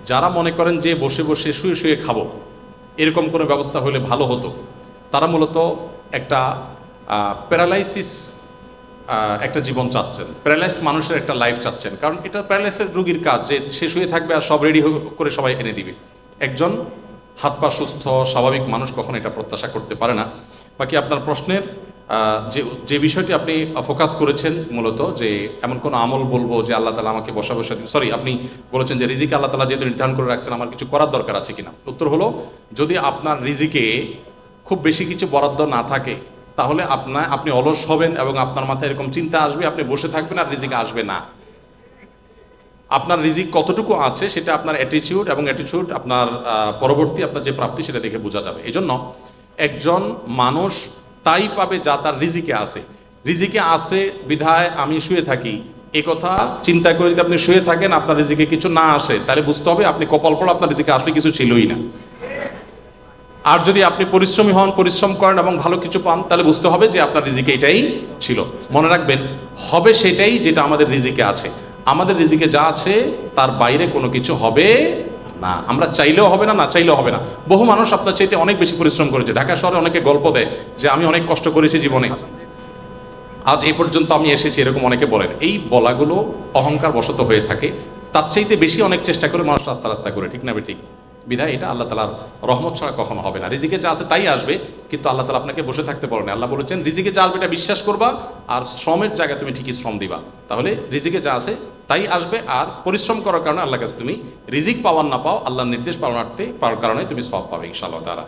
যারা মনে করেন যে বসে বসে শুয়ে শুয়ে খাবো, এরকম কোনো ব্যবস্থা হলে ভালো হতো, তারা মূলত একটা প্যারালাইসিস একটা জীবন চাচ্ছেন, প্যারালাইজড মানুষের একটা লাইফ চাচ্ছেন। কারণ এটা প্যারালাইসিস রোগীর কাজ যে সে শুয়ে থাকবে আর সব রেডি করে সবাই এনে দিবে। একজন হাত পা সুস্থ স্বাভাবিক মানুষ কখনো এটা প্রত্যাশা করতে পারে না। বাকি আপনার প্রশ্নের যে যে বিষয়টি আপনি ফোকাস করেছেন মূলত, যে এমন কোনো আমল বলবো যে আল্লাহ তালা আমাকে বসা বসা দিন, সরি আপনি বলেছেন যে রিজিকে আল্লাহ তালা যেহেতু নির্ধারণ করে রাখছেন আমার কিছু করার দরকার আছে কিনা। উত্তর হলো, যদি আপনার রিজিকে খুব বেশি কিছু বরাদ্দ না থাকে তাহলে আপনি অলস হবেন এবং আপনার মাথায় এরকম চিন্তা আসবে, আপনি বসে থাকবেন আর রিজিক আসবে না। আপনার রিজিক কতটুকু আছে সেটা আপনার অ্যাটিটিউড এবং অ্যাটিটিউড আপনার পরবর্তী আপনার যে প্রাপ্তি সেটা দেখে বোঝা যাবে। এই জন্য একজন মানুষ তাই পাবে যা তার রিজিকে আছে। রিজিকে আছে বিধায় আমি শুয়ে থাকি, এ কথা চিন্তা করে যদি আপনি শুয়ে থাকেন আপনার রিজিকে কিছু না আসে, তাহলে বুঝতে হবে আপনি কপাল পড়া, আপনার রিজিকে আসলে কিছু ছিলই না। আর যদি আপনি পরিশ্রমী হন, পরিশ্রম করেন এবং ভালো কিছু পান, তাহলে বুঝতে হবে যে আপনার রিজিকে এটাই ছিল। মনে রাখবেন, হবে সেটাই যেটা আমাদের রিজিকে আছে। আমাদের রিজিকে যা আছে তার বাইরে কোনো কিছু হবে না। আমরা চাইলেও হবে না, না চাইলেও হবে না। বহু মানুষ আপনার চাইতে অনেক বেশি পরিশ্রম করেছে। ঢাকা শহরে অনেকে গল্প দেয় যে আমি অনেক কষ্ট করেছি জীবনে, আজ এই পর্যন্ত আমি এসেছি, এরকম অনেকে বলেন। এই বলাগুলো অহংকার বশত হয়ে থাকে। তার চাইতে বেশি অনেক চেষ্টা করে মানুষ রাস্তা রাস্তা করে, ঠিক না ঠিক? বিধায় এটা আল্লাহ তালার রহমত ছাড়া কখনো হবে না। রিজিকে যা আছে তাই আসবে, কিন্তু আল্লাহ তালা আপনাকে বসে থাকতে বলেন। আল্লাহ বলেছেন রিজিকে যা আসবে এটা বিশ্বাস করবা আর শ্রমের জায়গায় তুমি ঠিকই শ্রম দিবা, তাহলে রিজিকে যা আছে তাই আসবে। আর পরিশ্রম করার কারণে আল্লাহর কাছে তুমি রিজিক পাওয়ার না পাও, আল্লাহর নির্দেশ পাওয়ার কারণে তুমি সওয়াব পাবে ইনশাআল্লাহ তাআলা।